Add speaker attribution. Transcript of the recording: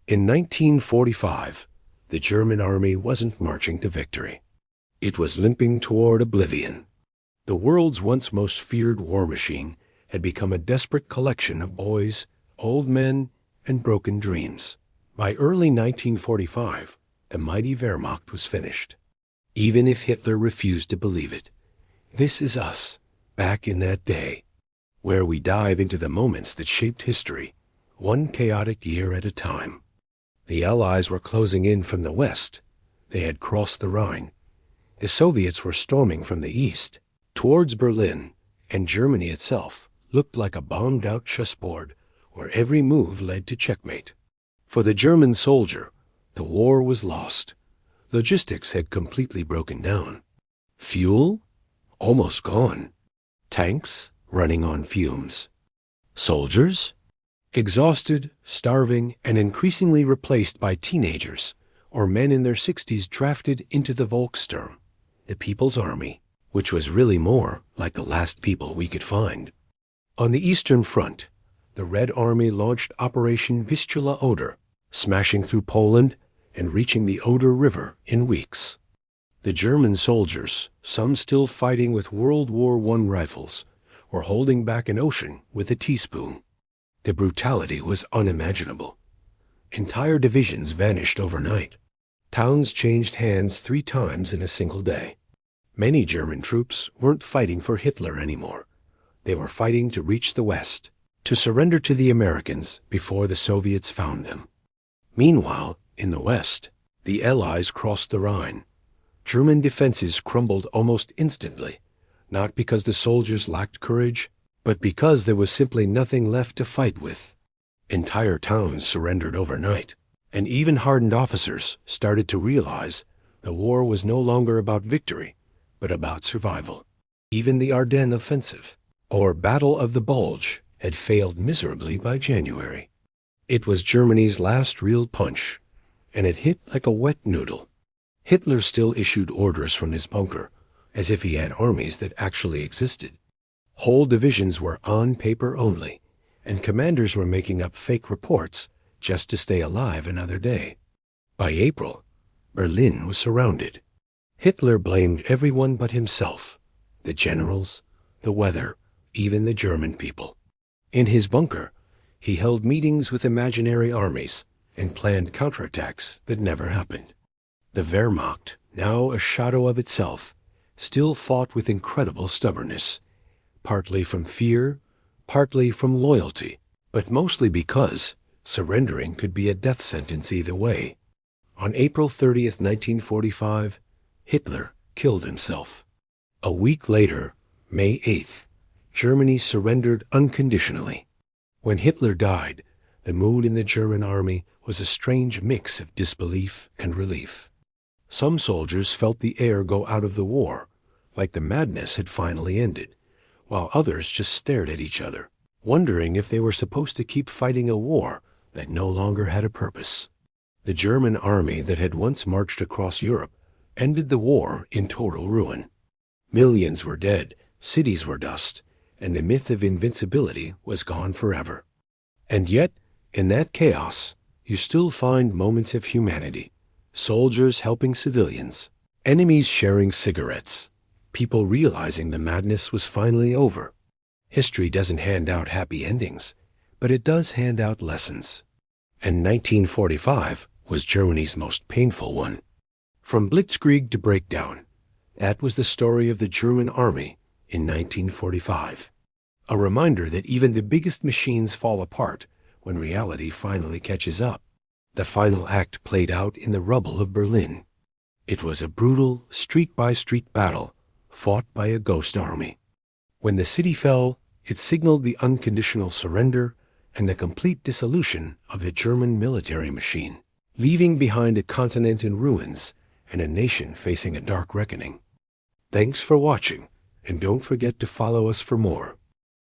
Speaker 1: In 1945, the German army wasn't marching to victory. It was limping toward oblivion. The world's once most feared war machine had become a desperate collection of boys, old men, and broken dreams. By early 1945, the mighty Wehrmacht was finished. Even if Hitler refused to believe it. This is us, back in that day, where we dive into the moments that shaped history, one chaotic year at a time. The Allies were closing in from the west. They had crossed the Rhine. The Soviets were storming from the east, towards Berlin, and Germany itself looked like a bombed-out chessboard where every move led to checkmate. For the German soldier, the war was lost. Logistics had completely broken down. Fuel? Almost gone. Tanks running on fumes. Soldiers? Exhausted, starving, and increasingly replaced by teenagers or men in their 60s drafted into the Volkssturm, the People's Army, which was really more like the last people we could find. On the Eastern Front, the Red Army launched Operation Vistula Oder, smashing through Poland and reaching the Oder River in weeks. The German soldiers, some still fighting with World War I rifles, were holding back an ocean with a teaspoon. The brutality was unimaginable. Entire divisions vanished overnight. Towns changed hands 3 times in a single day. Many German troops weren't fighting for Hitler anymore. They were fighting to reach the West, to surrender to the Americans before the Soviets found them. Meanwhile, in the West, the Allies crossed the Rhine. German defenses crumbled almost instantly, not because the soldiers lacked courage, but because there was simply nothing left to fight with. Entire towns surrendered overnight, and even hardened officers started to realize the war was no longer about victory, but about survival. Even the Ardennes offensive, or Battle of the Bulge, had failed miserably by January. It was Germany's last real punch, and it hit like a wet noodle. Hitler still issued orders from his bunker, as if he had armies that actually existed. Whole divisions were on paper only, and commanders were making up fake reports just to stay alive another day. By April, Berlin was surrounded. Hitler blamed everyone but himself, the generals, the weather, even the German people. In his bunker, he held meetings with imaginary armies and planned counterattacks that never happened. The Wehrmacht, now a shadow of itself, still fought with incredible stubbornness, partly from fear, partly from loyalty, but mostly because surrendering could be a death sentence either way. On April 30th, 1945, Hitler killed himself. A week later, May 8th, Germany surrendered unconditionally. When Hitler died, the mood in the German army was a strange mix of disbelief and relief. Some soldiers felt the air go out of the war, like the madness had finally ended, while others just stared at each other, wondering if they were supposed to keep fighting a war that no longer had a purpose. The German army that had once marched across Europe ended the war in total ruin. Millions were dead, cities were dust, and the myth of invincibility was gone forever. And yet, in that chaos, you still find moments of humanity. Soldiers helping civilians, enemies sharing cigarettes, people realizing the madness was finally over. History doesn't hand out happy endings, but it does hand out lessons. And 1945 was Germany's most painful one. From blitzkrieg to breakdown, that was the story of the German army in 1945. A reminder that even the biggest machines fall apart when reality finally catches up. The final act played out in the rubble of Berlin. It was a brutal, street-by-street battle fought by a ghost army. When the city fell, it signaled the unconditional surrender and the complete dissolution of the German military machine, leaving behind a continent in ruins and a nation facing a dark reckoning. Thanks for watching, and don't forget to follow us for more.